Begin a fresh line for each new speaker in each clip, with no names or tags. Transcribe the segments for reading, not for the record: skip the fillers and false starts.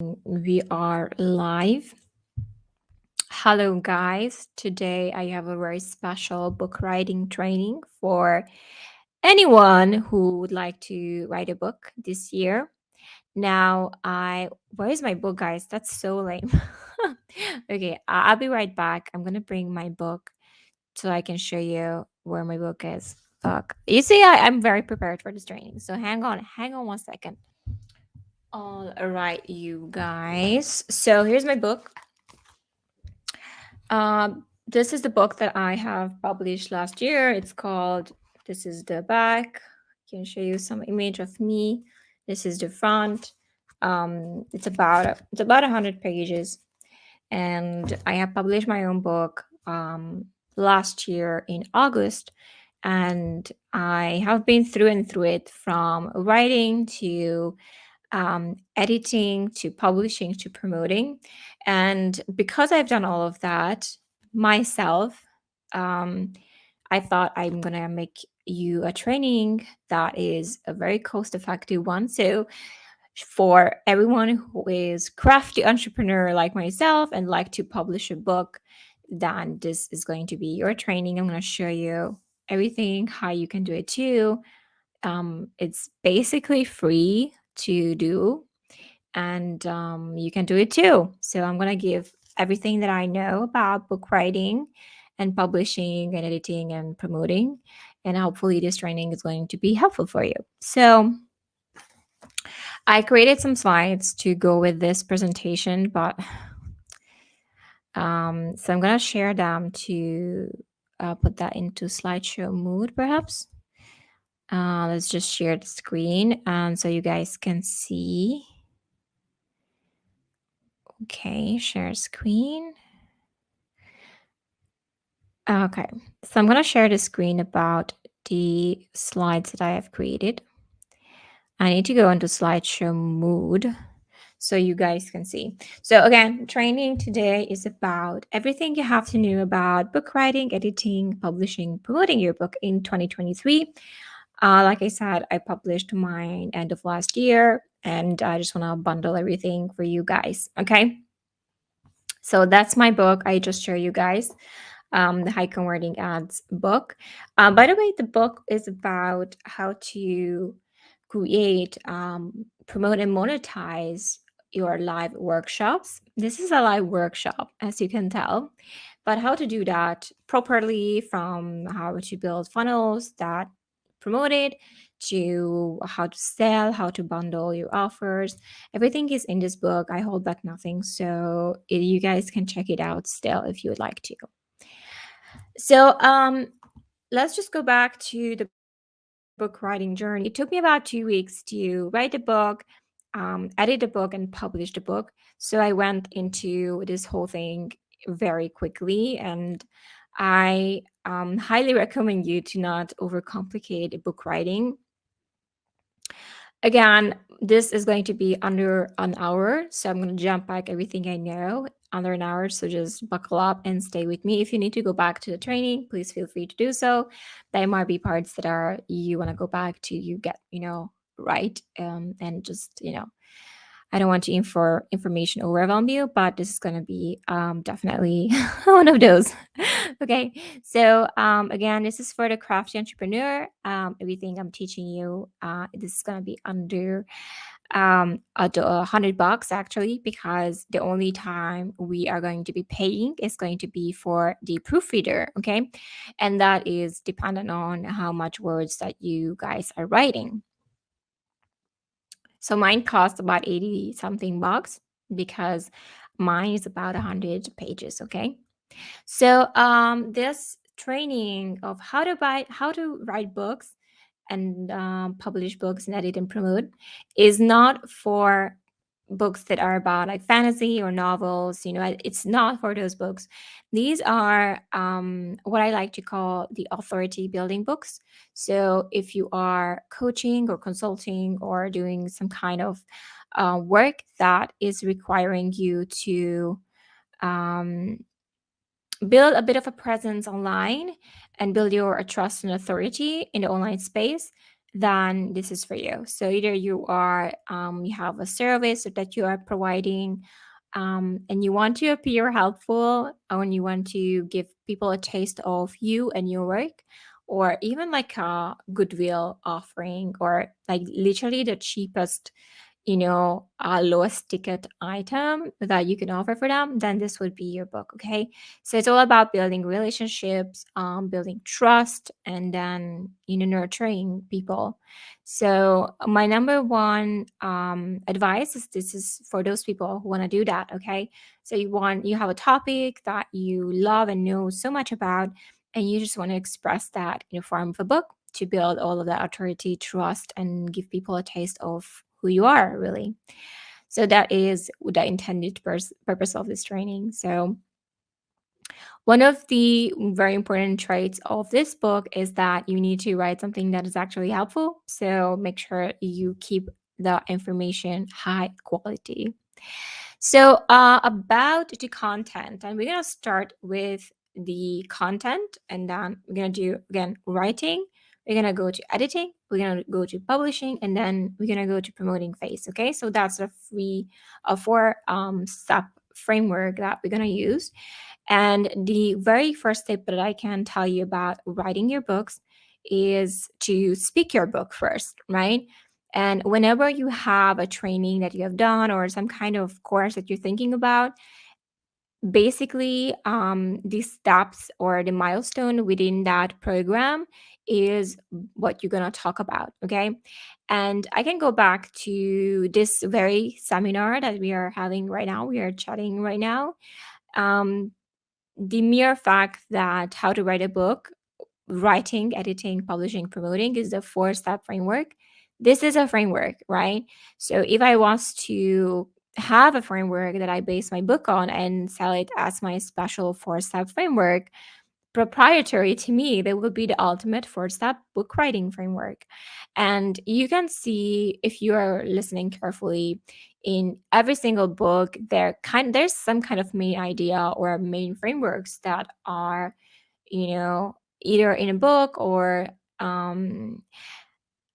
We are live. Hello, guys. Today I have a very special book writing training for anyone who would like to write a book this year. Where is my book, guys? That's so lame. Okay, I'll be right back. I'm gonna bring my book so I can show you where my book is. Fuck. You see, I'm very prepared for this training. So hang on 1 second. All right, you guys. So here's my book. This is the book that I have published last year. It's called, this is the back. I can show you some image of me. This is the front. It's about 100 pages, and I have published my own book last year in August, and I have been through and through it, from writing to editing to publishing to promoting. And because I've done all of that myself, um, I thought I'm going to make you a training that is a very cost effective one. So, for everyone who is crafty entrepreneur like myself and like to publish a book, then this is going to be your training. I'm going to show you everything, how you can do it too. It's basically free to do, and you can do it too. So I'm going to give everything that I know about book writing and publishing and editing and promoting. And hopefully, this training is going to be helpful for you. So, I created some slides to go with this presentation, but so I'm going to share them to put that into slideshow mode, perhaps. Let's just share the screen, and so you guys can see. Okay, share screen. Okay, so I'm going to share the screen about the slides that I have created. I need to go into slideshow mode so you guys can see. So again, training today is about everything you have to know about book writing, editing, publishing, promoting your book in 2023. Like I said, I published mine end of last year, and I just want to bundle everything for you guys. Okay. So that's my book. I just show you guys the high converting ads book. By the way, the book is about how to create, promote, and monetize your live workshops. This is a live workshop, as you can tell, but how to do that properly, from how to build funnels that promote it, to how to sell, how to bundle your offers. Everything is in this book. I hold back nothing. So you guys can check it out still if you would like to. So let's just go back to the book writing journey. It took me about 2 weeks to write the book, edit the book, and publish the book. So I went into this whole thing very quickly, and I highly recommend you to not overcomplicate book writing. Again, this is going to be under an hour, so I'm going to jump back everything I know under an hour. So just buckle up and stay with me. If you need to go back to the training, please feel free to do so. There might be parts that are you want to go back to, you get, right, and just, I don't want to information overwhelm you, but this is going to be definitely one of those. Okay, so again, this is for the crafty entrepreneur. Everything I'm teaching you, this is going to be under $100 actually, because the only time we are going to be paying is going to be for the proofreader. Okay, and that is dependent on how much words that you guys are writing. So mine cost about 80 something bucks, because mine is about 100 pages. Okay. So this training of how to write books and publish books and edit and promote is not for books that are about like fantasy or novels. It's not for those books. These are what I like to call the authority building books. So if you are coaching or consulting or doing some kind of work that is requiring you to um, build a bit of a presence online and build your trust and authority in the online space, then this is for you. So either you have a service that you are providing, and you want to appear helpful, or you want to give people a taste of you and your work, or even like a goodwill offering, or like literally the cheapest, lowest ticket item that you can offer for them, then this would be your book. Okay. So it's all about building relationships, building trust, and then, nurturing people. So my number one advice is, this is for those people who want to do that. Okay. So you have a topic that you love and know so much about, and you just want to express that in the form of a book to build all of that authority, trust, and give people a taste of who you are, really. So that is the intended purpose of this training. So one of the very important traits of this book is that you need to write something that is actually helpful. So make sure you keep the information high quality. So, about the content, and we're gonna start with the content, and then we're gonna do again writing. We're gonna go to editing. We're gonna go to publishing, and then we're gonna go to promoting phase. Okay, so that's a four step framework that we're gonna use. And the very first tip that I can tell you about writing your books is to speak your book first, right? And whenever you have a training that you have done or some kind of course that you're thinking about, basically, the steps or the milestone within that program is what you're going to talk about. Okay. And I can go back to this very seminar that we are having right now. We are chatting right now. Um, the mere fact that how to write a book, writing, editing, publishing, promoting is a four-step framework. This is a framework, right? So if I was to have a framework that I base my book on and sell it as my special four-step framework, proprietary to me, that would be the ultimate four-step book writing framework. And you can see, if you are listening carefully, in every single book there's some kind of main idea or main frameworks that are, either in a book or, um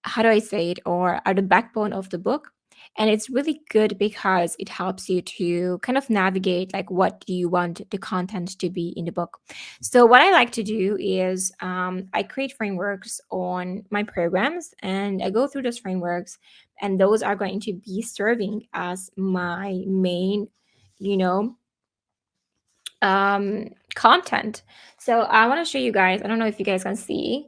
how do I say it, or are the backbone of the book. And it's really good because it helps you to kind of navigate, like, what do you want the content to be in the book. So what I like to do is, I create frameworks on my programs, and I go through those frameworks, and those are going to be serving as my main, you know content. So I want to show you guys. I don't know if you guys can see.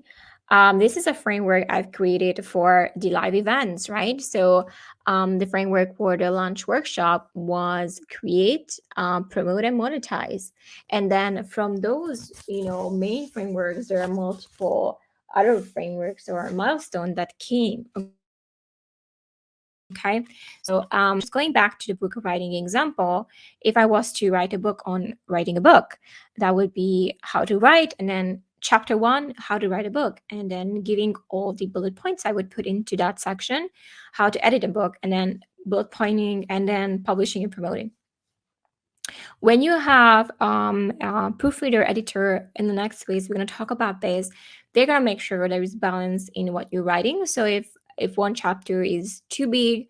This is a framework I've created for the live events, right? So the framework for the launch workshop was create, promote, and monetize. And then from those, main frameworks, there are multiple other frameworks or milestones that came. Okay. So just going back to the book writing example, if I was to write a book on writing a book, that would be how to write, and then chapter one, how to write a book, and then giving all the bullet points I would put into that section, how to edit a book, and then bullet pointing, and then publishing and promoting. When you have a proofreader editor, in the next phase we're going to talk about this, they're going to make sure there is balance in what you're writing. So if one chapter is too big,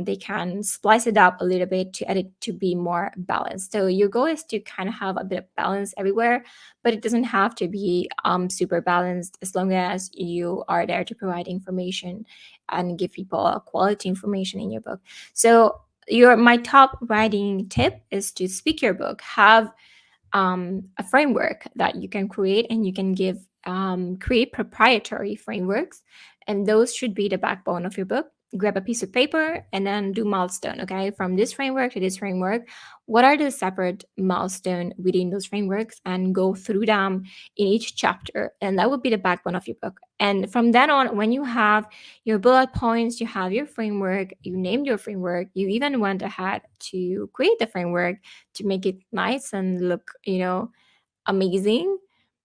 they can splice it up a little bit to edit to be more balanced. So your goal is to kind of have a bit of balance everywhere, but it doesn't have to be super balanced, as long as you are there to provide information and give people a quality information in your book. So my top writing tip is to speak your book. Have a framework that you can create, and you can create proprietary frameworks, and those should be the backbone of your book. Grab a piece of paper and then do milestone. Okay, from this framework to this framework, what are the separate milestone within those frameworks, and go through them in each chapter, and that would be the backbone of your book. And from then on, when you have your bullet points, you have your framework, you named your framework, you even went ahead to create the framework to make it nice and look, amazing,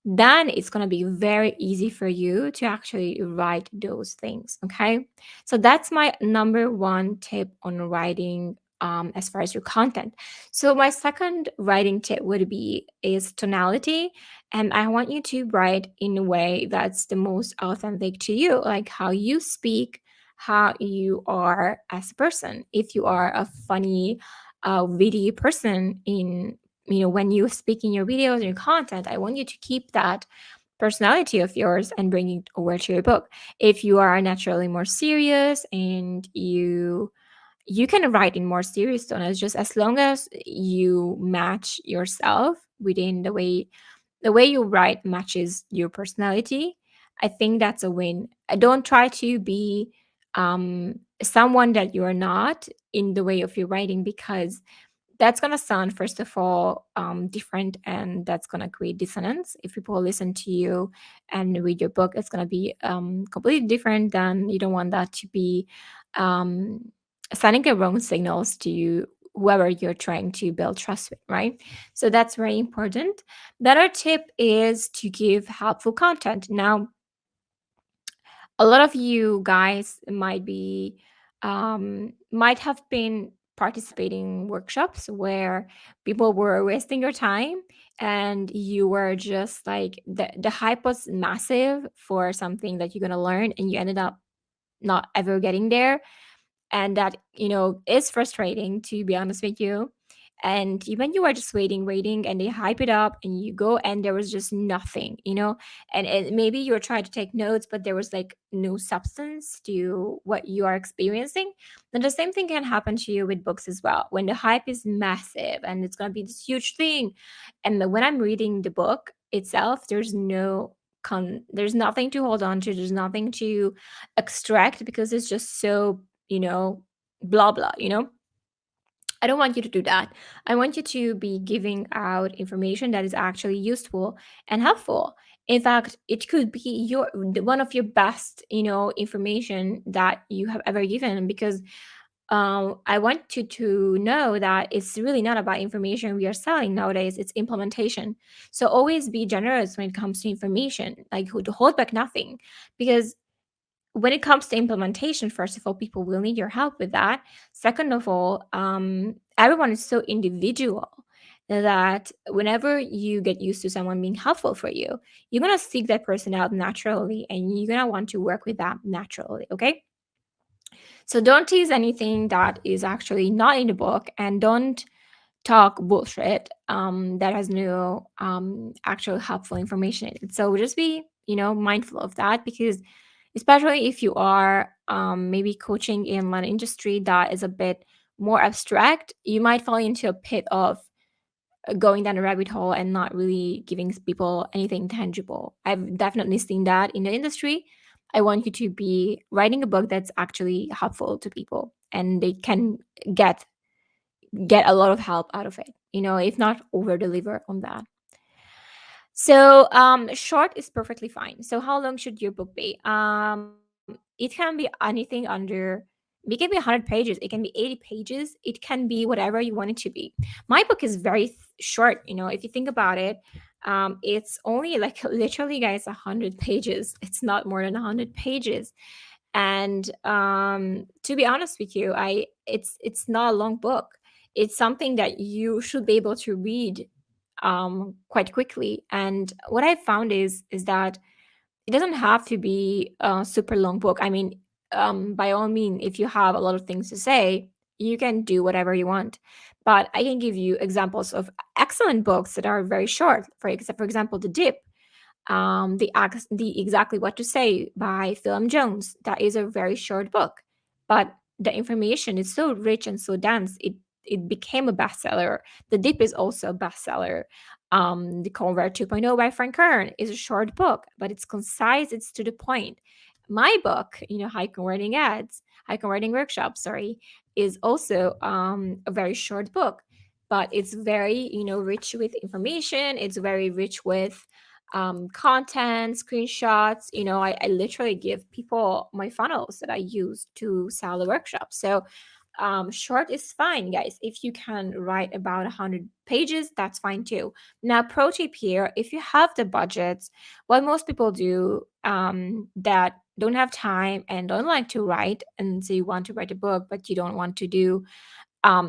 then it's going to be very easy for you to actually write those things. Okay. So that's my number one tip on writing as far as your content. So my second writing tip would be is tonality, and I want you to write in a way that's the most authentic to you, like how you speak, how you are as a person. If you are a funny, witty person in, when you speak in your videos and your content, I want you to keep that personality of yours and bring it over to your book. If you are naturally more serious and you can write in more serious tone, as just as long as you match yourself within the way you write matches your personality. I think that's a win. I don't try to be someone that you are not in the way of your writing, because that's going to sound, first of all, different, and that's going to create dissonance. If people listen to you and read your book, it's going to be completely different. Than you don't want that to be um, sending the wrong signals to you, whoever you're trying to build trust with, right? So that's very important. The other tip is to give helpful content. Now, a lot of you guys might have been participating workshops where people were wasting your time, and you were just like, the hype was massive for something that you're going to learn, and you ended up not ever getting there. And that, is frustrating, to be honest with you. And even you are just waiting, and they hype it up, and you go, and there was just nothing, and maybe you're trying to take notes, but there was like no substance to what you are experiencing. And the same thing can happen to you with books as well, when the hype is massive and it's going to be this huge thing, and when I'm reading the book itself, there's nothing to hold on to, there's nothing to extract, because it's just so, blah blah. I don't want you to do that. I want you to be giving out information that is actually useful and helpful. In fact, it could be one of your best, information that you have ever given, because I want you to know that it's really not about information we are selling nowadays. It's implementation. So always be generous when it comes to information, like to hold back nothing, because when it comes to implementation, first of all, people will need your help with that. Second of all, everyone is so individual that whenever you get used to someone being helpful for you, you're going to seek that person out naturally, and you're going to want to work with them naturally. Okay. So don't tease anything that is actually not in the book, and don't talk bullshit that has no actual helpful information in it. So just be, mindful of that, because especially if you are maybe coaching in an industry that is a bit more abstract, you might fall into a pit of going down a rabbit hole and not really giving people anything tangible. I've definitely seen that in the industry. I want you to be writing a book that's actually helpful to people, and they can get get a lot of help out of it, if not over deliver on that. So short is perfectly fine. So how long should your book be? It can be anything under, it can be 100 pages, it can be 80 pages, it can be whatever you want it to be. My book is very short, if you think about it. It's only like literally, guys, 100 pages. It's not more than 100 pages. And to be honest with you, it's not a long book. It's something that you should be able to read quite quickly. And what I found is that it doesn't have to be a super long book. I mean, by all means, if you have a lot of things to say, you can do whatever you want. But I can give you examples of excellent books that are very short. For example, The Dip, the Exactly What to Say by Philip Jones. That is a very short book, but the information is so rich and so dense. It became a bestseller. The Dip is also a bestseller. The Convert 2.0 by Frank Kern is a short book, but it's concise. It's to the point. My book, High Converting Workshop, sorry, is also a very short book, but it's very, rich with information. It's very rich with content, screenshots. I literally give people my funnels that I use to sell the workshop. So short is fine, guys. If you can write about 100 pages, that's fine too. Now, pro tip here: if you have the budget, what most people do that don't have time and don't like to write, and so you want to write a book, but you don't want to do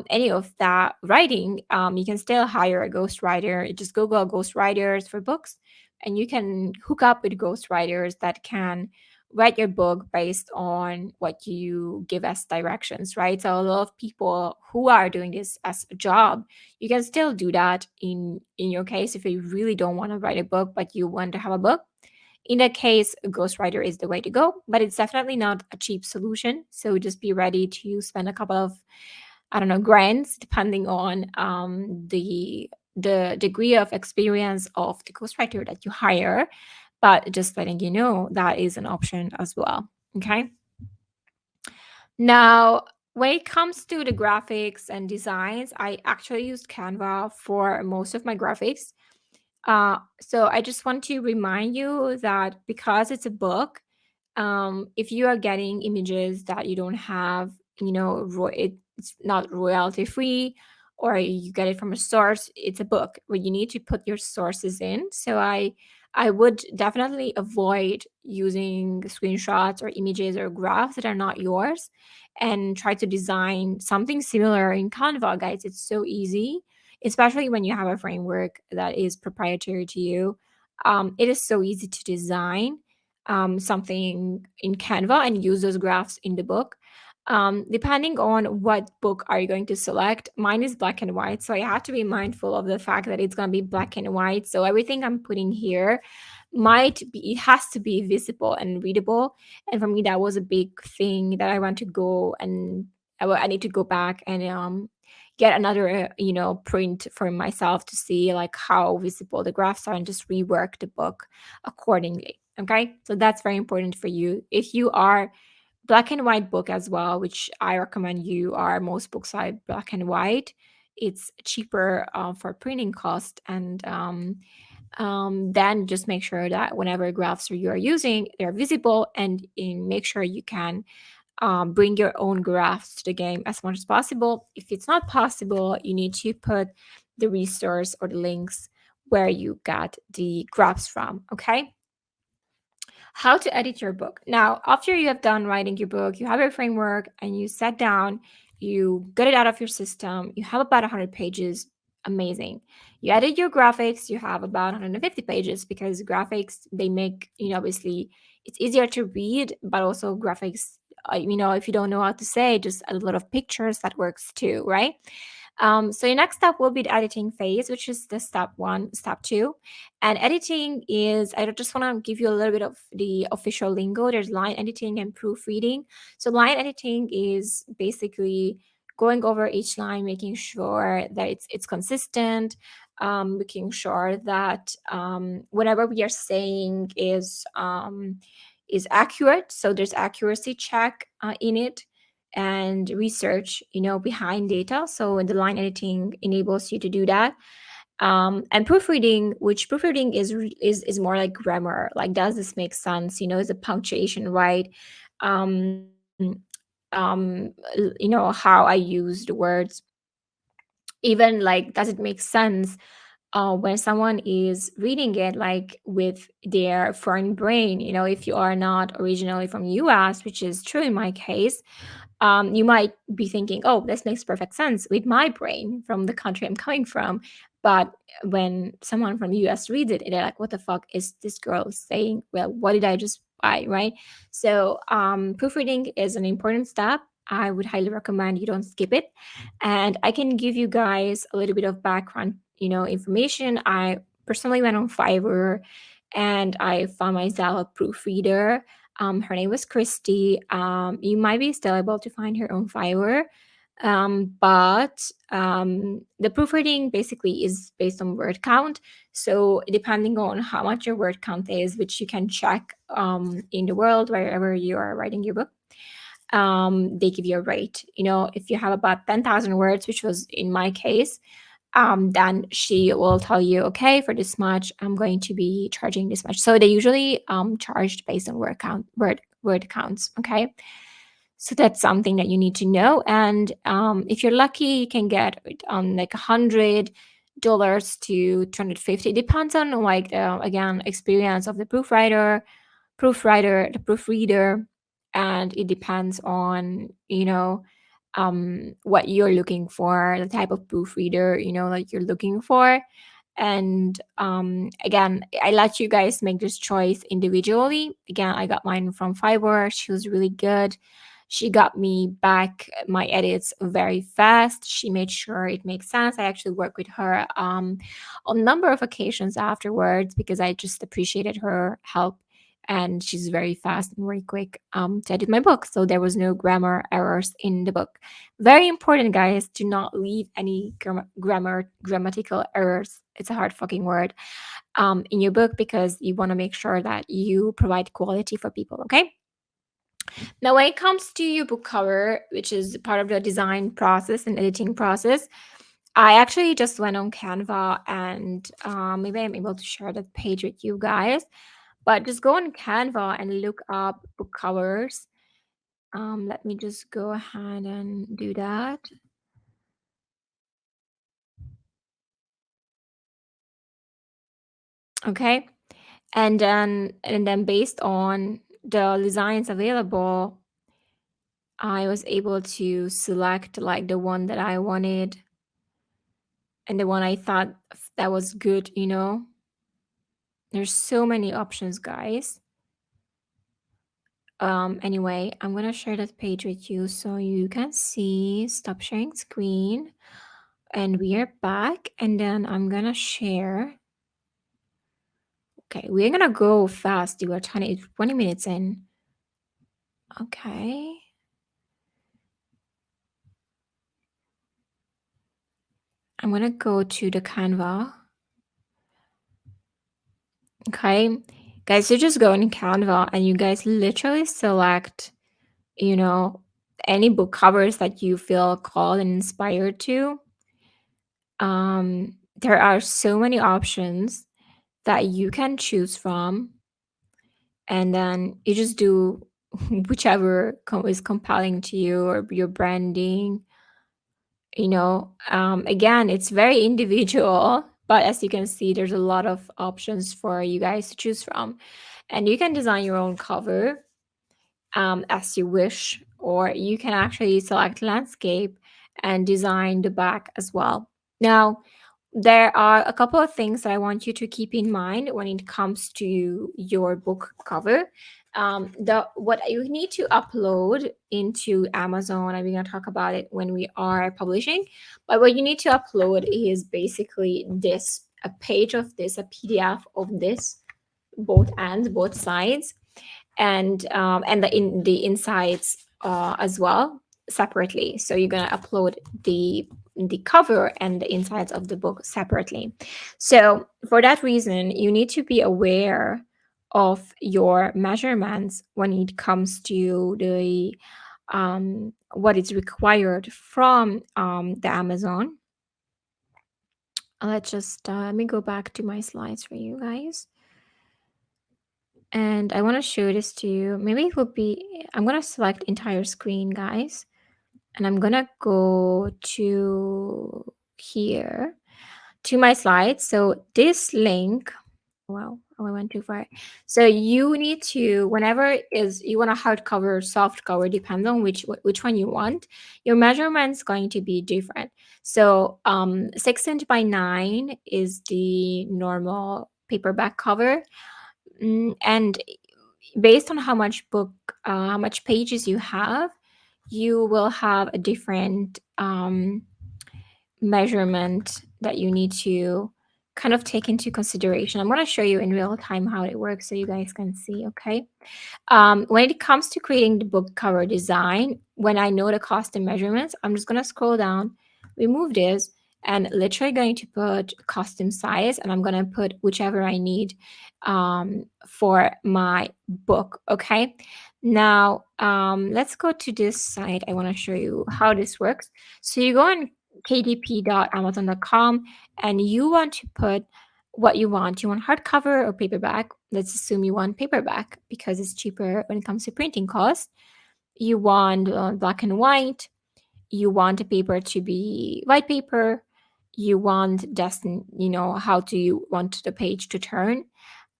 any of that writing, you can still hire a ghostwriter. Just Google ghostwriters for books, and you can hook up with ghostwriters that can write your book based on what you give as directions, right? So a lot of people who are doing this as a job, you can still do that in your case if you really don't want to write a book but you want to have a book. In that case, a ghostwriter is the way to go, but it's definitely not a cheap solution. So just be ready to spend a couple of, I don't know, grants depending on the degree of experience of the ghostwriter that you hire. But just letting you know that is an option as well. Okay. Now, when it comes to the graphics and designs, I actually use Canva for most of my graphics. So I just want to remind you that because it's a book, if you are getting images that you don't have, it's not royalty free, or you get it from a source, it's a book where you need to put your sources in. So I would definitely avoid using screenshots or images or graphs that are not yours, and try to design something similar in Canva, guys. It's so easy, especially when you have a framework that is proprietary to you. It is so easy to design something in Canva and use those graphs in the book. Depending on what book are you going to select, mine is black and white, so I have to be mindful of the fact that it's going to be black and white. So everything I'm putting here might be, it has to be visible and readable. And for me, that was a big thing that I want to go and I need to go back and get another print for myself to see like how visible the graphs are and just rework the book accordingly. Okay, so that's very important for you. If you are black and white book as well, which I recommend, you are, most books are black and white. It's cheaper for printing cost, and then just make sure that whenever graphs you are using, they're visible, and make sure you can bring your own graphs to the game as much as possible. If it's not possible, you need to put the resource or the links where you got the graphs from. Okay. How to edit your book. Now, after you have done writing your book, you have your framework, and you sat down, you get it out of your system, you have about 100 pages. Amazing. You edit your graphics, you have about 150 pages, because graphics, they make, obviously it's easier to read, but also graphics, if you don't know how to say, just a lot of pictures, that works too, right? So your next step will be the editing phase, which is the step one, step two. And editing is, I just want to give you a little bit of the official lingo. There's line editing and proofreading. So line editing is basically going over each line, making sure that it's consistent, making sure that whatever we are saying is accurate. So there's accuracy check in it, and research, behind data. So the line editing enables you to do that. And proofreading, which proofreading is more like grammar. Like, does this make sense? Is the punctuation right? Um, how I use the words. Even like, does it make sense when someone is reading it, like with their foreign brain? If you are not originally from US, which is true in my case, you might be thinking, oh, this makes perfect sense with my brain from the country I'm coming from. But when someone from the US reads it, they're like, what the fuck is this girl saying? Well, what did I just buy, right? So proofreading is an important step. I would highly recommend you don't skip it. And I can give you guys a little bit of background, information. I personally went on Fiverr and I found myself a proofreader. Her name was Christy. You might be still able to find her on Fiverr. But the proofreading basically is based on word count. So depending on how much your word count is, which you can check in the world wherever you are writing your book, they give you a rate. If you have about 10,000 words, which was in my case, then she will tell you, okay, for this much, I'm going to be charging this much. So they usually charged based on word counts. Okay. So that's something that you need to know. And if you're lucky, you can get it on like $100 to 250. It depends on, like, again, experience of the proofreader, the proofreader, and it depends on what you're looking for, the type of proofreader, like you're looking for. And again, I let you guys make this choice individually. Again, I got mine from Fiverr. She was really good. She got me back my edits very fast. She made sure it makes sense. I actually worked with her on a number of occasions afterwards because I just appreciated her help. And she's very fast and very quick to edit my book. So there was no grammar errors in the book. Very important, guys. Do not leave any grammatical errors. It's a hard fucking word in your book because you want to make sure that you provide quality for people. Okay. Now, when it comes to your book cover, which is part of the design process and editing process, I actually just went on Canva and maybe I'm able to share that page with you guys. But just go on Canva and look up book covers. Let me just go ahead and do that. Okay. And then based on the designs available, I was able to select like the one that I wanted and the one I thought that was good. There's so many options, guys. Anyway, I'm gonna share that page with you so you can see. Stop sharing screen. And we are back. And then I'm gonna share. Okay, we're gonna go fast. You are 20 minutes in. Okay. I'm gonna go to the Canva. Okay. Guys, you just go in Canva and you guys literally select, you know, any book covers that you feel called and inspired to. There are so many options that you can choose from, and then you just do whichever is compelling to you or your branding. Again, it's very individual, but as you can see, there's a lot of options for you guys to choose from, and you can design your own cover as you wish, or you can actually select landscape and design the back as well. Now, there are a couple of things that I want you to keep in mind when it comes to your book cover. The what you need to upload into Amazon, and we're gonna talk about it when we are publishing. But what you need to upload is basically a page of this, a PDF of this, both ends, both sides, and the insides as well separately. So you're gonna upload the cover and the insides of the book separately. So for that reason, you need to be aware of your measurements when it comes to the what is required from the Amazon. Let's just let me go back to my slides for you guys. And I want to show this to you. Maybe it would be, I'm going to select entire screen, guys. And I'm going to go to here to my slides. So this link, wow, I went too far. So you need to, whenever is you want a hardcover, soft cover, depends on which one you want. Your measurement's going to be different. So 6" by 9 is the normal paperback cover. And based on how much pages you have, you will have a different measurement that you need to kind of take into consideration. I'm going to show you in real time how it works so you guys can see. Okay. When it comes to creating the book cover design, when I know the cost and measurements, I'm just going to scroll down, remove this, and literally going to put custom size, and I'm going to put whichever I need for my book. Okay. Now, let's go to this site. I want to show you how this works. So you go on kdp.amazon.com and you want to put what you want. You want hardcover or paperback? Let's assume you want paperback because it's cheaper when it comes to printing costs. You want black and white. You want a paper to be white paper. You want how do you want the page to turn?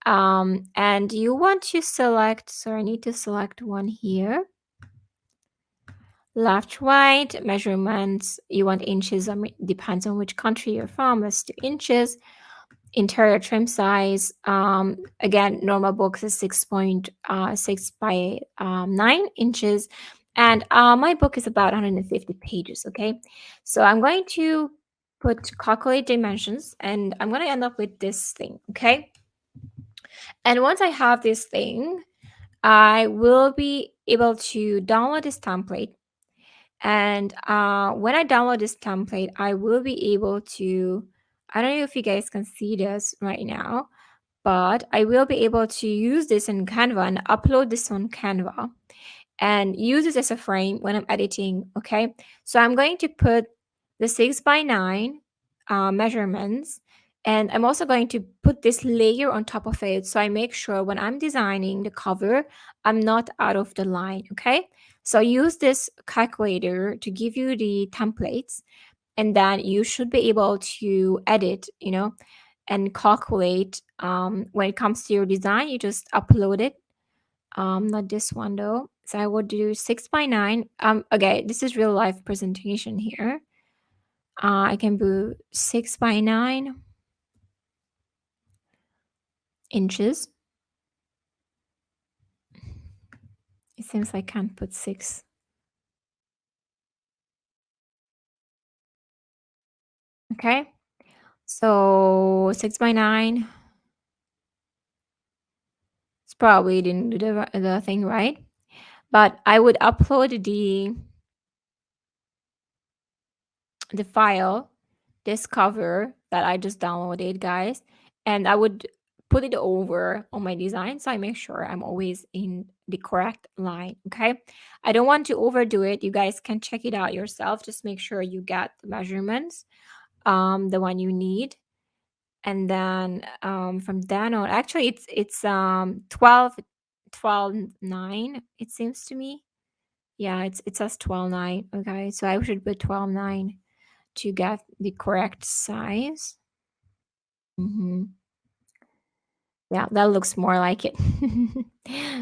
And you want to select, so I need to select one here. Left, right, measurements. You want inches, depends on which country you're from, as to inches. Interior trim size. Again, normal box is 6.6 by 9 inches. And my book is about 150 pages, okay? So I'm going to calculate dimensions, and I'm going to end up with this thing, okay? And once I have this thing, I will be able to download this template. And when I download this template, I will be able to, I don't know if you guys can see this right now, but I will be able to use this in Canva and upload this on Canva and use this as a frame when I'm editing. Okay, so I'm going to put the 6 by 9 measurements, and I'm also going to put this layer on top of it, so I make sure when I'm designing the cover I'm not out of the line. Okay, so use this calculator to give you the templates, and then you should be able to edit, and calculate. When it comes to your design, you just upload it. Not this one though. So I would do 6 by 9. Okay, this is real life presentation here. I can do 6 by 9 inches. It seems I can't put six. Okay, so 6 by 9. It's probably didn't do the thing right, but I would upload the file, this cover that I just downloaded, guys, and I would put it over on my design, so I make sure I'm always in the correct line. Okay, I don't want to overdo it. You guys can check it out yourself. Just make sure you get the measurements, the one you need, and then from then on, actually it's 12 9, it seems to me. Yeah, it says 12 9. Okay, so I should put 12 9 to get the correct size. Mhm. Yeah, that looks more like it.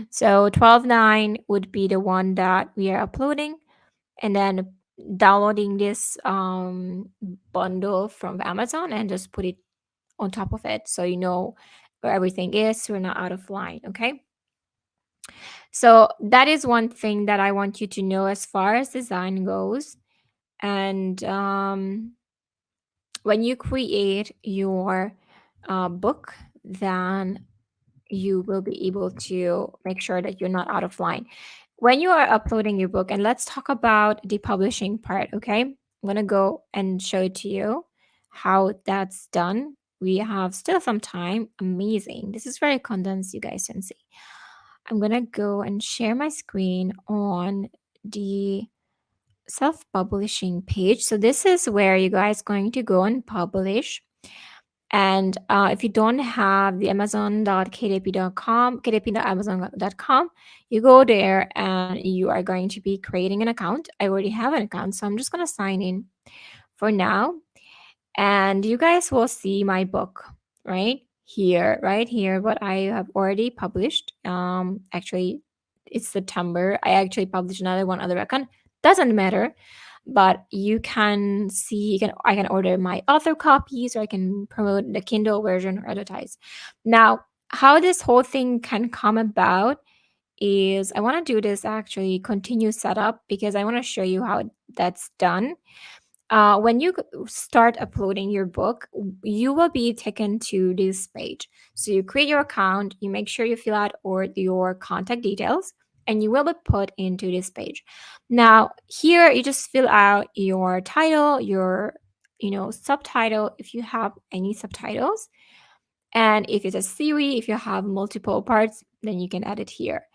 So 12 9 would be the one that we are uploading, and then downloading this bundle from Amazon and just put it on top of it, so you know where everything is. We're not out of line. Okay. So that is one thing that I want you to know as far as design goes. And when you create your book, then you will be able to make sure that you're not out of line when you are uploading your book. And let's talk about the publishing part. Okay, I'm gonna go and show it to you how that's done. We have still some time. Amazing, this is very condensed, you guys can see. I'm gonna go and share my screen on the self-publishing page. So this is where you guys going to go and publish. And if you don't have the amazon.kdp.com, kdp.amazon.com, you go there and you are going to be creating an account. I already have an account, so I'm just going to sign in for now. And you guys will see my book right here, what I have already published. Actually, it's September. I actually published another one, other account. Doesn't matter, but you can see, I can order my author copies, or I can promote the Kindle version or advertise. Now, how this whole thing can come about is I want to do this actually continue setup, because I want to show you how that's done. When you start uploading your book, you will be taken to this page. So you create your account, you make sure you fill out or your contact details, and you will be put into this page. Now, here you just fill out your title, your subtitle, if you have any subtitles, and if it's a series, if you have multiple parts, then you can add it here.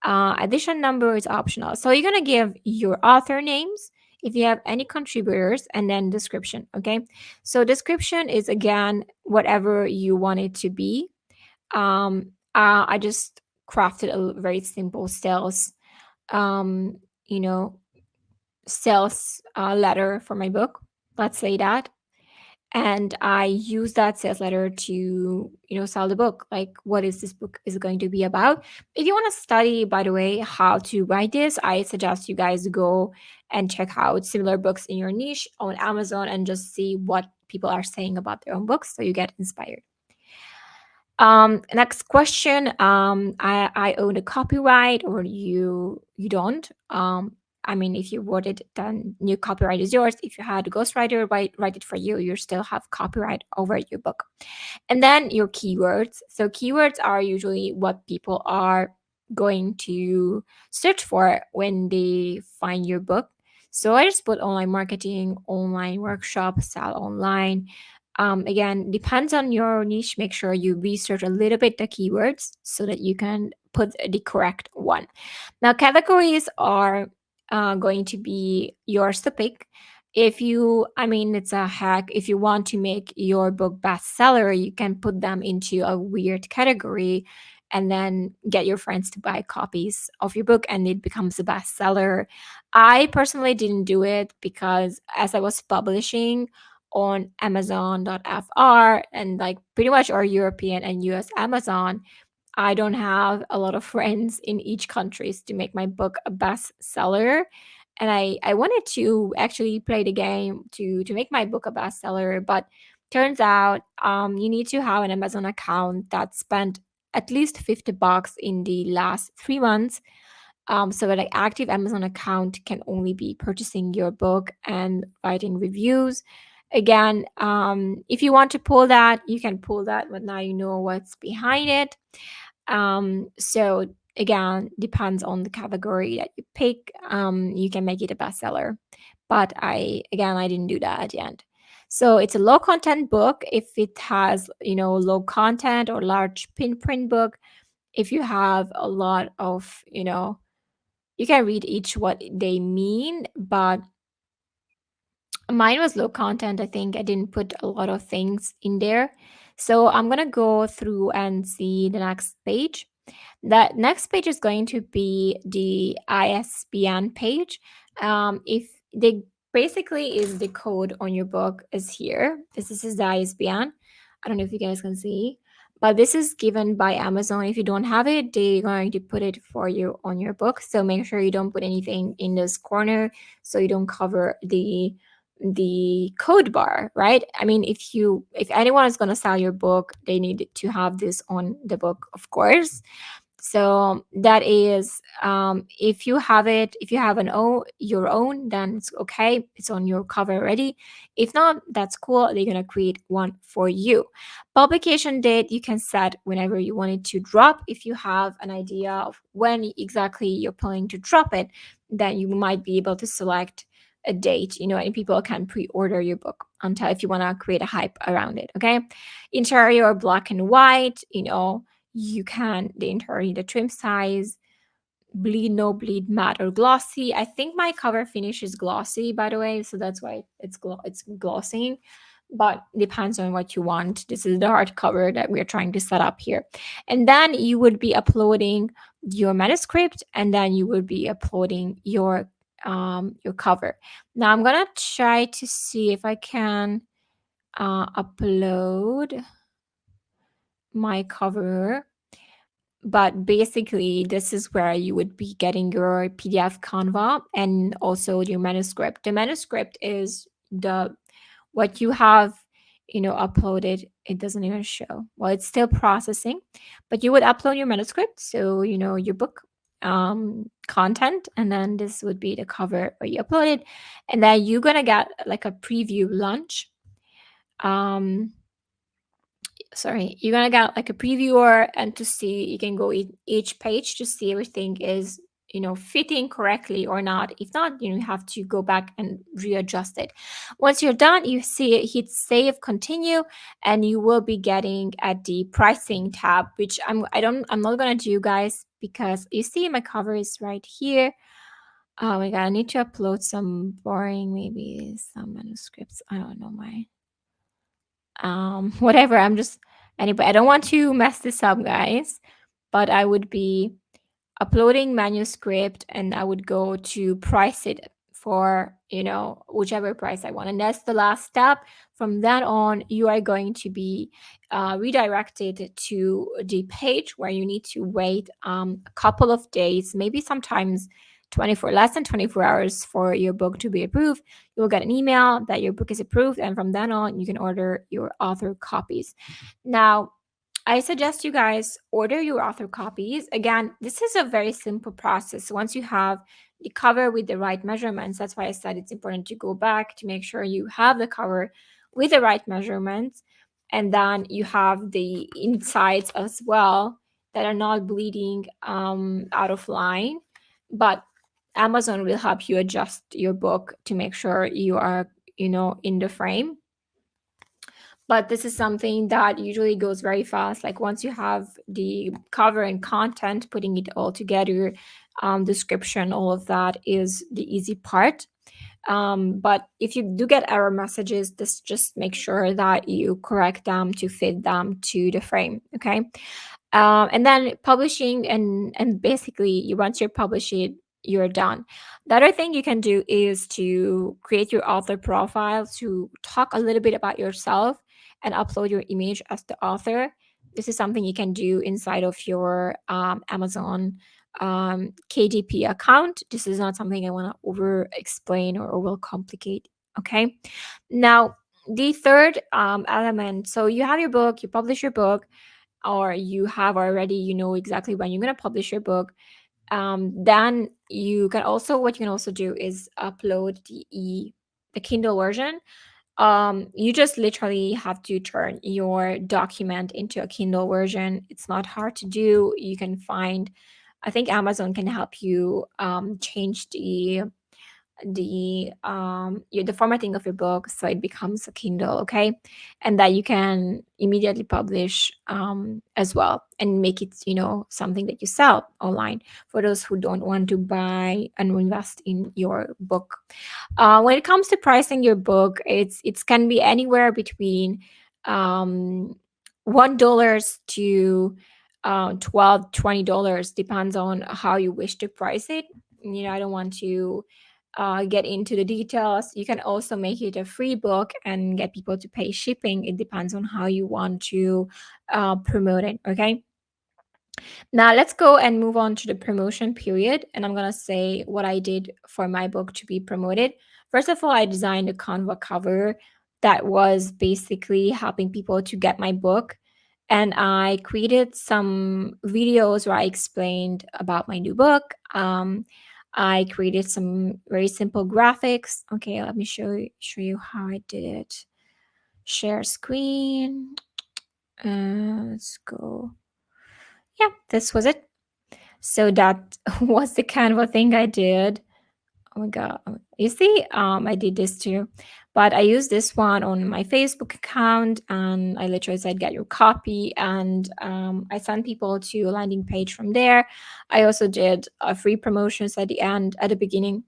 Addition number is optional. So you're going to give your author names, if you have any contributors, and then description. Okay. So description is, again, whatever you want it to be. I just crafted a very simple um, you know, sales letter for my book. Let's say that. and I use that sales letter to, sell the book. Like, what is this book is going to be about? If you want to study, by the way, how to write this, I suggest you guys go and check out similar books in your niche on Amazon and just see what people are saying about their own books, so you get inspired. Next question. I own a copyright, or you don't. I mean, if you wrote it, then your copyright is yours. If you had a ghostwriter write it for you, you still have copyright over your book. And then your keywords. So keywords are usually what people are going to search for when they find your book. So I just put online marketing, online workshop, sell online. Again, depends on your niche. Make sure you research a little bit the keywords so that you can put the correct one. Now, categories are going to be yours to pick. If you, I mean, it's a hack. If you want to make your book bestseller, you can put them into a weird category and then get your friends to buy copies of your book and it becomes a bestseller. I personally didn't do it because as I was publishing on Amazon.fr and like pretty much our European and US Amazon, I don't have a lot of friends in each countries to make my book a bestseller. And I wanted to actually play the game to make my book a bestseller, but turns out you need to have an Amazon account that spent at least $50 in the last 3 months. So that an active Amazon account can only be purchasing your book and writing reviews. Again, if you want to pull that, you can pull that, but now you know what's behind it. So again, depends on the category that you pick. You can make it a bestseller, but I didn't do that at the end. So it's a low content book if it has, low content, or large pin print book if you have a lot of, you can read each what they mean, but mine was low content. I think I didn't put a lot of things in there. So I'm going to go through and see the next page. That next page is going to be the ISBN page. If they basically is the code on your book is here. This is the ISBN. I don't know if you guys can see, but this is given by Amazon. If you don't have it, they're going to put it for you on your book. So make sure you don't put anything in this corner so you don't cover the code bar, right? I mean, if anyone is going to sell your book, they need to have this on the book, of course. So that is, if you have it, if you have your own, then it's okay. It's on your cover already. If not, that's cool. They're gonna create one for you. Publication date you can set whenever you want it to drop. If you have an idea of when exactly you're planning to drop it, then you might be able to select a date, and people can pre-order your book until if you want to create a hype around it. Okay. Interior black and white, you can the interior, the trim size, bleed, no bleed, matte or glossy. I think my cover finish is glossy, by the way, so that's why it's glossing, but depends on what you want. This is the hardcover that we're trying to set up here. And then you would be uploading your manuscript, and then you would be uploading your cover. Now I'm gonna try to see if I can upload my cover, but basically this is where you would be getting your PDF Canva and also your manuscript. The manuscript is the what you have, uploaded. It doesn't even show. Well, it's still processing, but you would upload your manuscript, so your book content, and then this would be the cover where you upload it, and then you're gonna get like a preview launch. Sorry, you're gonna get like a previewer, and to see, you can go each page to see everything is fitting correctly or not. If not, you have to go back and readjust it. Once you're done, you see it, hit save, continue, and you will be getting at the pricing tab, which I'm not gonna do, guys, because you see my cover is right here. Oh my god, I need to upload some boring, maybe some manuscripts. I don't know, my whatever. I'm just, anyway, I don't want to mess this up, guys, but I would be uploading manuscript and I would go to price it for, whichever price I want. And that's the last step. From then on, you are going to be redirected to the page where you need to wait a couple of days, maybe sometimes 24, less than 24 hours for your book to be approved. You'll get an email that your book is approved, and from then on, you can order your author copies. Now, I suggest you guys order your author copies. Again, this is a very simple process. Once you have the cover with the right measurements, that's why I said it's important to go back to make sure you have the cover with the right measurements. And then you have the insides as well that are not bleeding out of line. But Amazon will help you adjust your book to make sure you are, in the frame. But this is something that usually goes very fast. Like once you have the cover and content, putting it all together, description, all of that is the easy part. But if you do get error messages, just make sure that you correct them to fit them to the frame. Okay. And then publishing, and basically you once you publish it, you're done. The other thing you can do is to create your author profile, to talk a little bit about yourself and upload your image as the author. This is something you can do inside of your Amazon KDP account. This is not something I want to over explain or over complicate. Okay. Now, the third element, so you have your book, you publish your book, or you have already, exactly when you're going to publish your book. Then what you can also do is upload the Kindle version. You just literally have to turn your document into a Kindle version. It's not hard to do. You can find, I think Amazon can help you change the formatting of your book so it becomes a Kindle. Okay. And that you can immediately publish as well, and make it, something that you sell online for those who don't want to buy and invest in your book. When it comes to pricing your book, it can be anywhere between um $1 to 12 $20, depends on how you wish to price it. I don't want to get into the details. You can also make it a free book and get people to pay shipping. It depends on how you want to promote it. Okay. Now let's go and move on to the promotion period. And I'm going to say what I did for my book to be promoted. First of all, I designed a Canva cover that was basically helping people to get my book. And I created some videos where I explained about my new book. I created some very simple graphics. Okay, let me show you how I did it. Share screen. Let's go. Yeah, this was it. So that was the kind of a thing I did. Oh my god. You see, I did this too. But I used this one on my Facebook account, and I literally said get your copy, and I sent people to a landing page from there. I also did free promotions at the beginning,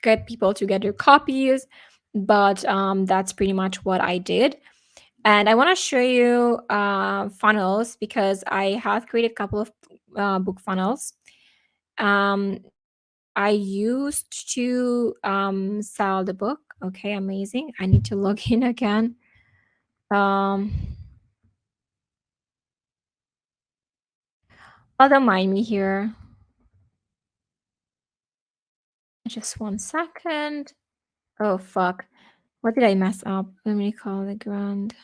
get people to get their copies. But that's pretty much what I did. And I want to show you funnels, because I have created a couple of book funnels. Um, I used to sell the book. Okay, amazing. I need to log in again. Um, don't mind me here. Just 1 second. Oh, fuck. What did I mess up? Let me call the grand.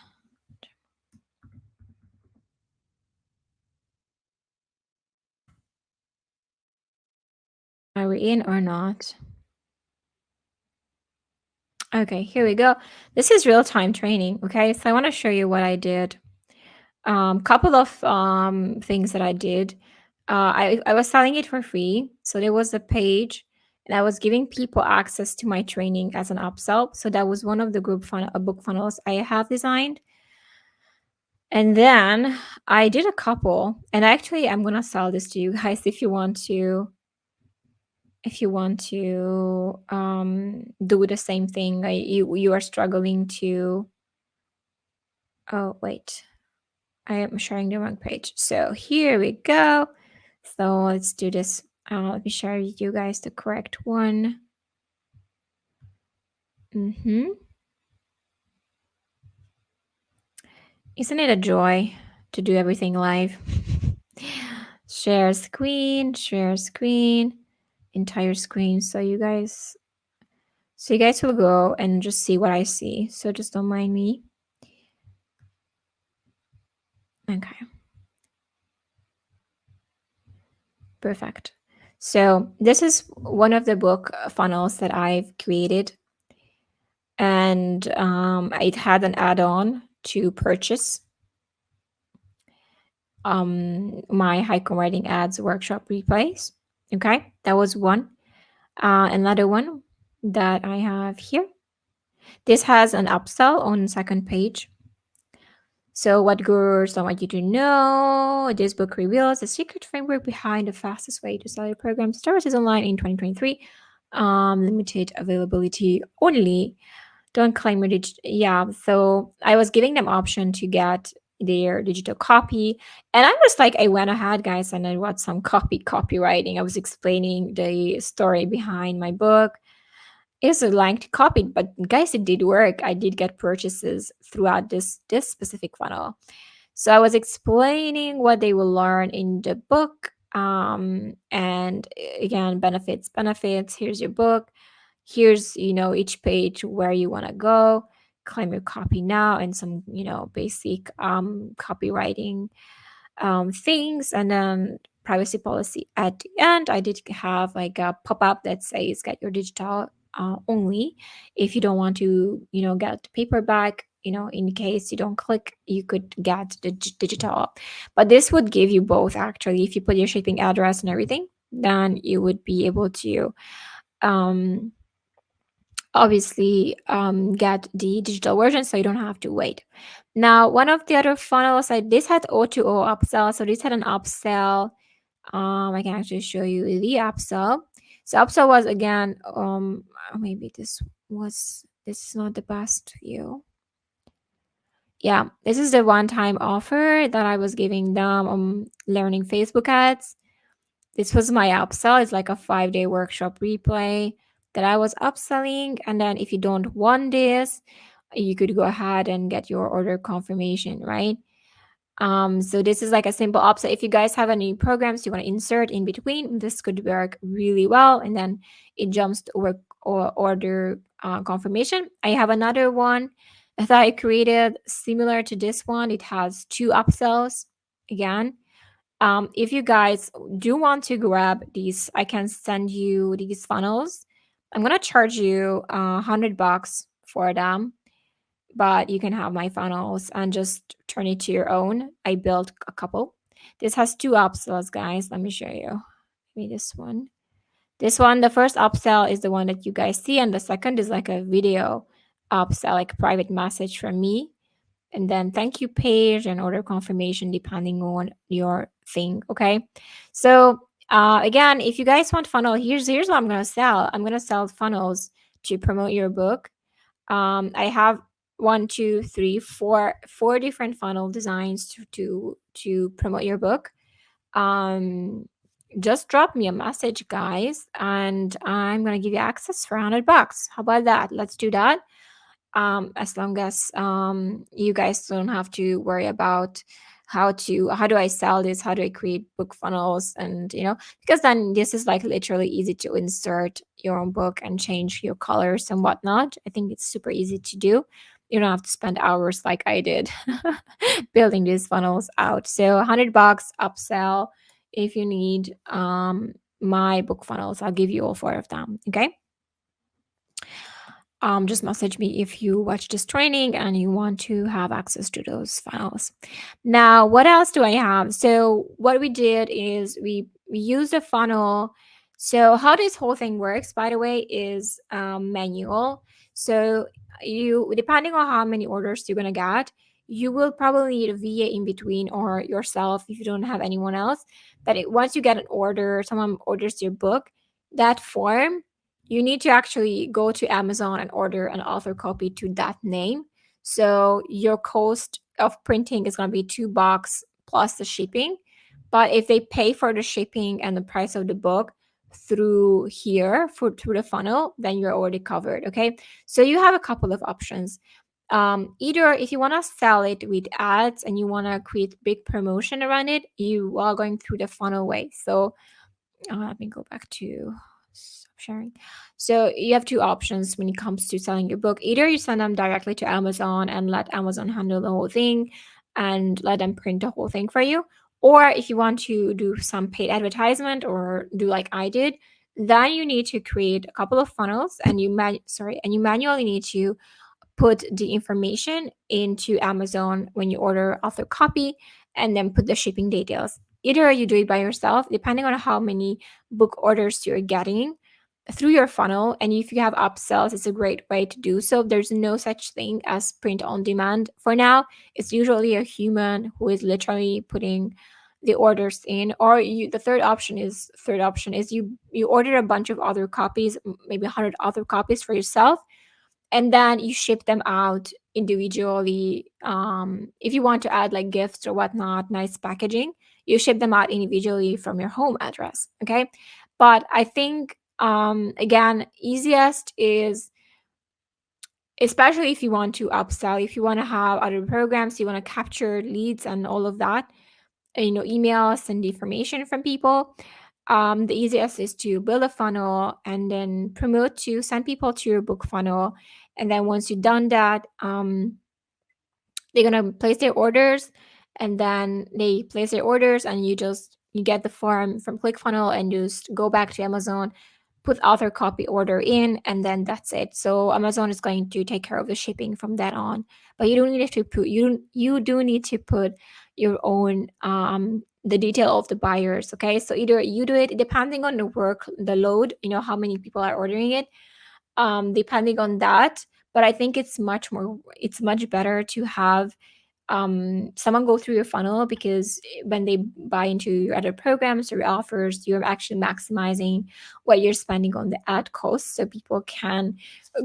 Are we in or not? Okay, here we go. This is real-time training. Okay, so I want to show you what I did. Couple of things that I did. I was selling it for free, so there was a page, and I was giving people access to my training as an upsell. So that was one of the book funnels I have designed. And then I did a couple, and actually I'm gonna sell this to you guys if you want to. If you want to do the same thing, you are struggling to. Oh wait. I am sharing the wrong page. So here we go. So let's do this. Let me share with you guys the correct one. Mm-hmm. Isn't it a joy to do everything live? Share screen, entire screen. So you guys will go and just see what I see. So just don't mind me. Okay, perfect. So this is one of the book funnels that I've created, and it had an add-on to purchase my high converting ads workshop replays. Okay, that was one. Another one that I have here. This has an upsell on second page. So, what gurus don't want you to know? This book reveals the secret framework behind the fastest way to sell your program services online in 2023. Limited availability only. Don't claim it. Yeah. So I was giving them option to get their digital copy, and I was like, I went ahead, guys, and I wrote some copywriting. I was explaining the story behind my book. It's a lengthy copy, but guys, it did work. I did get purchases throughout this specific funnel. So I was explaining what they will learn in the book. And again, benefits. Here's your book. Here's, each page where you want to go. Claim your copy now, and some, basic copywriting things, and then privacy policy at the end. I did have like a pop-up that says get your digital only. If you don't want to, get the paperback, in case you don't click, you could get the digital. But this would give you both, actually. If you put your shipping address and everything, then you would be able to um obviously get the digital version, so you don't have to wait. Now, one of the other funnels, this had O2O upsell. So this had an upsell. I can actually show you the upsell. So upsell was, again, maybe this is not the best view. Yeah, this is the one-time offer that I was giving them learning Facebook ads. This was my upsell. It's like a 5-day workshop replay that I was upselling. And then if you don't want this, you could go ahead and get your order confirmation, right? So this is like a simple upsell. If you guys have any programs you want to insert in between, this could work really well. And then it jumps to work or order confirmation. I have another one that I created similar to this one. It has two upsells again. If you guys do want to grab these, I can send you these funnels. I'm gonna charge you $100 for them, but you can have my funnels and just turn it to your own. I built a couple. This has two upsells, guys. Let me show you. Maybe this one. This one, the first upsell is the one that you guys see, and the second is like a video upsell, like a private message from me, and then thank you page and order confirmation depending on your thing. Okay, so again, if you guys want funnel, here's what I'm gonna sell. I'm gonna sell funnels to promote your book. I have one, two, three, four different funnel designs to promote your book. Just drop me a message, guys, and I'm gonna give you access for $100. How about that? Let's do that. As long as you guys don't have to worry about how do I sell this, how do I create book funnels, and because then this is like literally easy to insert your own book and change your colors and whatnot. I think it's super easy to do. You don't have to spend hours like I did building these funnels out. So $100 upsell if you need my book funnels. I'll give you all four of them. Okay. Just message me if you watch this training and you want to have access to those files. Now, what else do I have? So what we did is we used a funnel. So how this whole thing works, by the way, is manual. So you, depending on how many orders you're gonna get, you will probably need a VA in between, or yourself if you don't have anyone else. But once you get an order, someone orders your book, that form, you need to actually go to Amazon and order an author copy to that name. So your cost of printing is going to be $2 plus the shipping. But if they pay for the shipping and the price of the book, through here through the funnel, then you're already covered. Okay, so you have a couple of options. Either if you want to sell it with ads and you want to create big promotion around it, you are going through the funnel way. So let me go back to stop sharing. So you have two options when it comes to selling your book. Either you send them directly to Amazon and let Amazon handle the whole thing and let them print the whole thing for you. Or if you want to do some paid advertisement or do like I did, then you need to create a couple of funnels and you manually need to put the information into Amazon when you order author copy and then put the shipping details. Either you do it by yourself, depending on how many book orders you're getting through your funnel. And if you have upsells, it's a great way to do so. There's no such thing as print on demand for now. It's usually a human who is literally putting the orders in. Or the third option is you order a bunch of other copies, maybe 100 other copies for yourself, and then you ship them out individually. If you want to add like gifts or whatnot, nice packaging, you ship them out individually from your home address. Okay, but I think again, easiest is, especially if you want to upsell, if you want to have other programs, you want to capture leads and all of that, emails and information from people. The easiest is to build a funnel and then promote to send people to your book funnel. And then once you've done that, they're gonna place their orders, and then they place their orders, and you get the form from ClickFunnels and just go back to Amazon, put author copy order in, and then that's it. So Amazon is going to take care of the shipping from that on. But you don't need to put you do need to put your own the detail of the buyers. Okay, so either you do it depending on the load, how many people are ordering it, depending on that. But I think it's much better to have someone go through your funnel, because when they buy into your other programs or your offers, you're actually maximizing what you're spending on the ad costs, so people can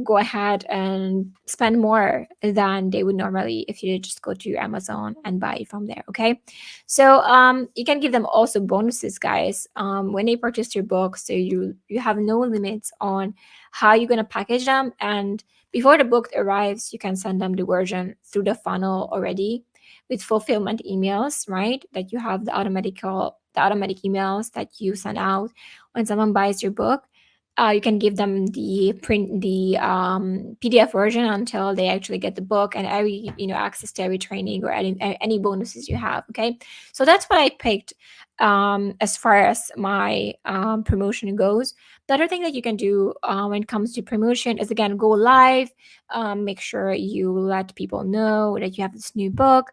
go ahead and spend more than they would normally if you just go to your Amazon and buy it from there. Okay, so you can give them also bonuses, guys, when they purchase your book, so you have no limits on how you're going to package them. And before the book arrives, you can send them the version through the funnel already with fulfillment emails, right? That you have the automatic emails that you send out when someone buys your book. You can give them the PDF version until they actually get the book and every access to every training or any bonuses you have. Okay, so that's what I picked as far as my promotion goes. The other thing that you can do when it comes to promotion is, again, go live. Make sure you let people know that you have this new book.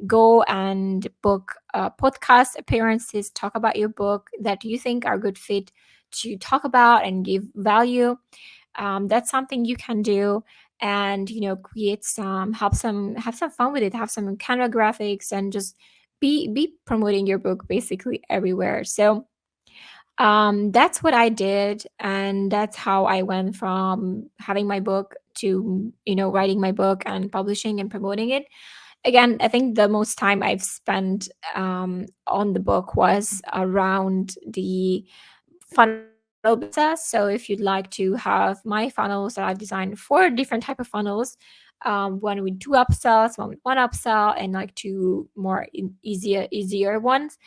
Go and book podcast appearances, talk about your book that you think are a good fit to talk about and give value. That's something you can do, and create have some fun with it, have some camera graphics, and just be promoting your book basically everywhere. So that's what I did, and that's how I went from having my book to writing my book and publishing and promoting it. Again, I think the most time I've spent on the book was around the funnel building process. So if you'd like to have my funnels that I've designed, four different type of funnels, one with two upsells, one with one upsell, and like two more easier ones.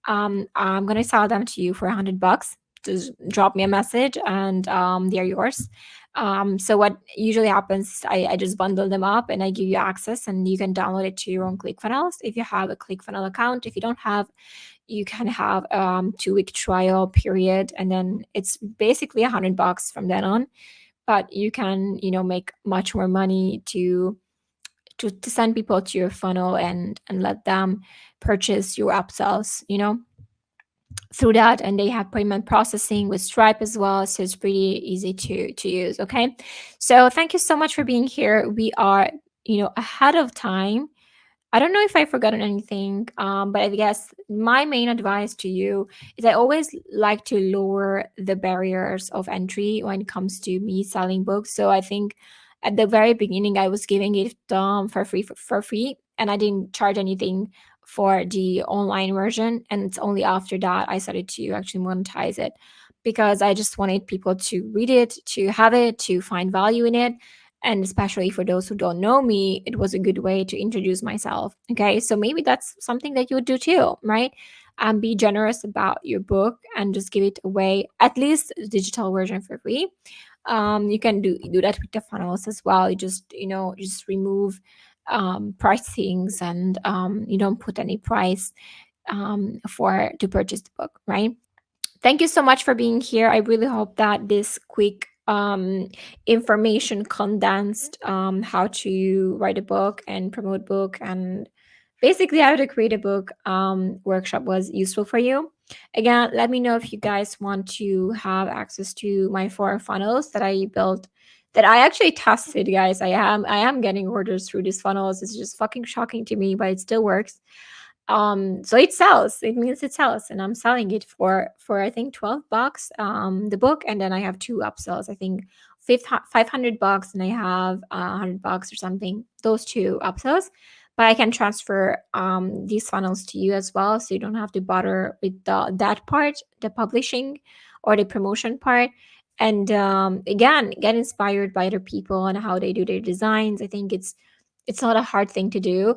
I'm gonna sell them to you for $100. Just drop me a message, and they're yours. So what usually happens is I just bundle them up and I give you access, and you can download it to your own ClickFunnels if you have a ClickFunnels account. If you don't have, you can have 2-week trial period, and then it's basically $100 from then on. But you can make much more money to send people to your funnel and let them purchase your upsells through that. And they have payment processing with Stripe as well, so it's pretty easy to use. Okay, so thank you so much for being here. We are ahead of time. I don't know if I've forgotten anything, but I guess my main advice to you is I always like to lower the barriers of entry when it comes to me selling books. So I think at the very beginning, I was giving it for free, and I didn't charge anything for the online version. And it's only after that I started to actually monetize it. because I just wanted people to read it, to have it, to find value in it. And especially for those who don't know me, it was a good way to introduce myself. Okay, so maybe that's something that you would do too, right? Be generous about your book and just give it away, at least the digital version, for free. You can do that with the funnels as well. You just, just remove pricings, and you don't put any price for to purchase the book, right? Thank you so much for being here. I really hope that this quick information condensed how to write a book and promote book, and basically how to create a book workshop was useful for you. Again, let me know if you guys want to have access to my 4 funnels that I built, that I actually tested, guys. I am getting orders through these funnels. It's just fucking shocking to me, but it still works. So it sells, it means it sells, and I'm selling it for I think $12, the book. And then I have 2 upsells, I think 500 bucks, and I have 100 bucks or something, those 2 upsells. But I can transfer these funnels to you as well, so you don't have to bother with that part, the publishing or the promotion part. And again, get inspired by other people and how they do their designs. I think it's not a hard thing to do.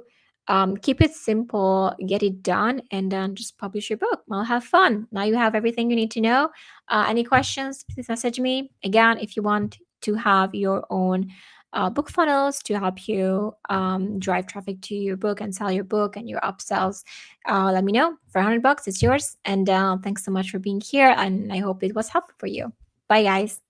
Keep it simple, get it done, and then just publish your book. Well, have fun. Now you have everything you need to know. Any questions, please message me. Again, if you want to have your own book funnels to help you drive traffic to your book and sell your book and your upsells, let me know. For 100 bucks, it's yours. And thanks so much for being here. And I hope it was helpful for you. Bye, guys.